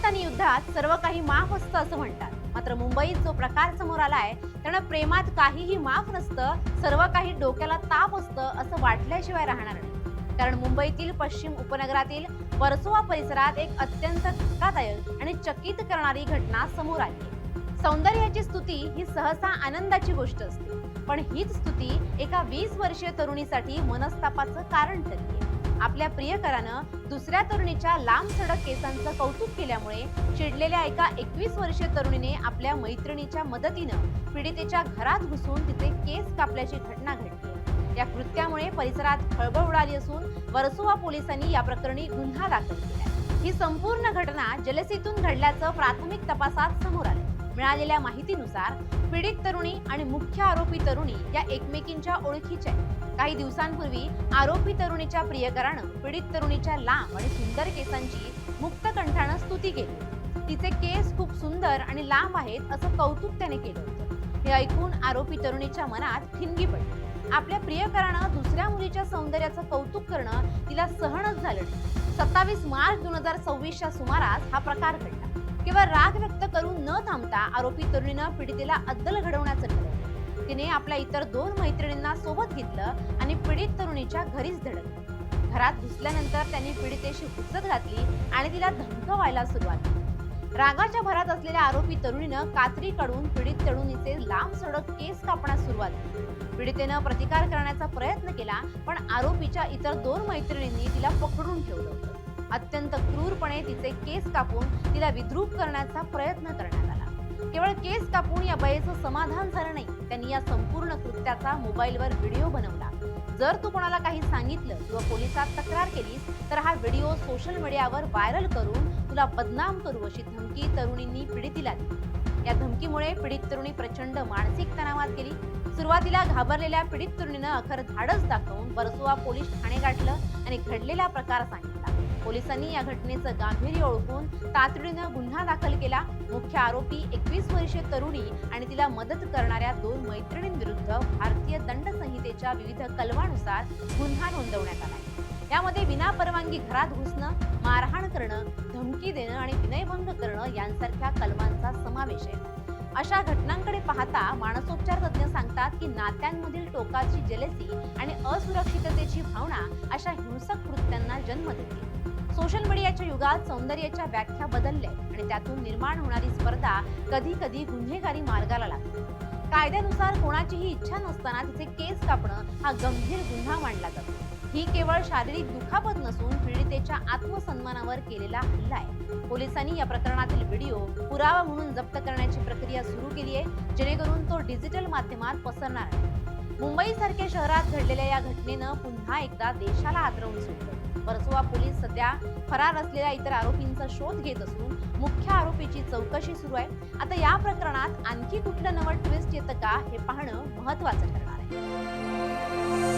आणि युद्धात सर्व काही माफ असतं असं म्हणतात, मात्र मुंबईत जो प्रकार समोर आलाय त्यानं प्रेमात काहीही माफ नसतं, सर्व काही डोक्याला ताप असतं असं वाटल्याशिवाय राहणार नाही. कारण मुंबईतील पश्चिम उपनगरातील वर्सोवा परिसरात एक अत्यंत धक्कादायक आणि चकित करणारी घटना समोर आली आहे. सौंदर्याची स्तुती ही सहसा आनंदाची गोष्ट असते, पण हीच स्तुती एका 20 वर्षीय तरुणीसाठी मनस्तापाचं कारण ठरली. आपल्या प्रियकरानं दुसऱ्या तरुणीच्या लांब सडक केसांचं कौतुक केल्यामुळे चिडलेल्या एका 21 वर्षीय तरुणीने आपल्या मैत्रिणीच्या मदतीनं पीडितेच्या घरात घुसून तिचे केस कापल्याची घटना घडली. या कृत्यामुळे परिसरात खळबळ उडाली असून वर्सोवा पोलिसांनी या प्रकरणी गुन्हा दाखल केला. ही संपूर्ण घटना जलसीतून घडल्याचं प्राथमिक तपासात समोर आलं. मिळालेल्या माहितीनुसार पीडित तरुणी आणि मुख्य आरोपी तरुणी या एकमेकींच्या ओळखीच्या आहेत. काही दिवसांपूर्वी आरोपी तरुणीच्या प्रियकरानं पीडित तरुणीच्या लांब आणि सुंदर केसांची मुक्तकंठानं स्तुती केली. तिचे केस खूप सुंदर आणि लांब आहेत असं कौतुक त्याने केलं होतं. हे ऐकून आरोपी तरुणीच्या मनात ठिणगी पडली. आपल्या प्रियकरानं दुसऱ्या मुलीच्या सौंदर्याचं कौतुक करणं तिला सहनच झालं नाही. 27 मार्च 2026च्या सुमारास हा प्रकार घडला. केवळ राग व्यक्त करून न थांबता आरोपी तरुणीनं पीडितेला अद्दल घडवण्याचं ठरवलं. तिने आपल्या इतर 2 मैत्रिणींना सोबत घेतलं आणि पीडित तरुणीच्या घरीच धडकली. घरात घुसल्यानंतर त्यांनी पीडितेशी हुज्जत घातली आणि तिला धमकावायला सुरुवात केली. रागाच्या भरात असलेल्या आरोपी तरुणीनं कात्री काढून पीडित तरुणीचे लांब सडक केस कापण्यास सुरुवात केली. पीडितेनं प्रतिकार करण्याचा प्रयत्न केला, पण आरोपीच्या इतर 2 मैत्रिणींनी तिला पकडून ठेवलं होतं. अत्यंत क्रूरपणे तिचे केस कापून तिला विद्रूप करण्याचा प्रयत्न करण्यात आला. केवळ केस कापून या बाईचं समाधान झालं नाही, त्यांनी या संपूर्ण कृत्याचा मोबाईलवर व्हिडिओ बनवला. जर तू कोणाला काही सांगितलं किंवा पोलिसात तक्रार केलीस तर हा व्हिडिओ सोशल मीडियावर व्हायरल करून तुला बदनाम करू अशी धमकी तरुणींनी पीडितीला दिली. या धमकीमुळे पीडित तरुणी प्रचंड मानसिक तणावात गेली. सुरुवातीला घाबरलेल्या पीडित तरुणीनं अखेर धाडस दाखवून वर्सोवा पोलीस ठाणे गाठलं आणि घडलेला प्रकार सांगितला. पोलिसांनी या घटनेचं गांभीर्य ओळखून तातडीनं गुन्हा दाखल केला. मुख्य आरोपी 21 वर्षीय तरुणी आणि तिला मदत करणाऱ्या 2 मैत्रिणींविरुद्ध भारतीय दंड संहितेच्या विविध कलमानुसार गुन्हा नोंदवण्यात आला. यामध्ये विनापरवानगी घरात घुसणं, मारहाण करणं, धमकी देणं आणि विनयभंग करणं यांसारख्या कलमांचा समावेश आहे. अशा घटनांकडे पाहता मानसोपचार तज्ज्ञ सांगतात की नात्यांमधील टोकाची जेलसी आणि असुरक्षिततेची भावना अशा हिंसक कृत्यांना जन्म देते. सोशल मीडियाच्या युगात सौंदर्याच्या व्याख्या बदलल्या आणि त्यातून निर्माण होणारी स्पर्धा कधी कधी गुन्हेगारी मार्गाला लागते. कायद्यानुसार कोणाचीही इच्छा नसताना तिचे केस कापणं हा गंभीर गुन्हा मानला जातो. ही केवळ शारीरिक दुखापत नसून पीडितेच्या आत्मसन्मानावर केलेला हल्ला आहे. पोलिसांनी या प्रकरणातील व्हिडिओ पुरावा म्हणून जप्त करण्याची प्रक्रिया सुरू केली आहे, जेणेकरून तो डिजिटल माध्यमात पसरणार आहे. मुंबईसारख्या शहरात घडलेल्या या घटनेनं पुन्हा एकदा देशाला हादरवून सोडलं. वर्सोवा पोलीस सध्या फरार असलेल्या इतर आरोपींचा शोध घेत असून मुख्य आरोपीची चौकशी सुरू आहे. आता या प्रकरणात आणखी कुठलं नवं ट्विस्ट येतं का हे पाहणं महत्त्वाचं ठरणार आहे.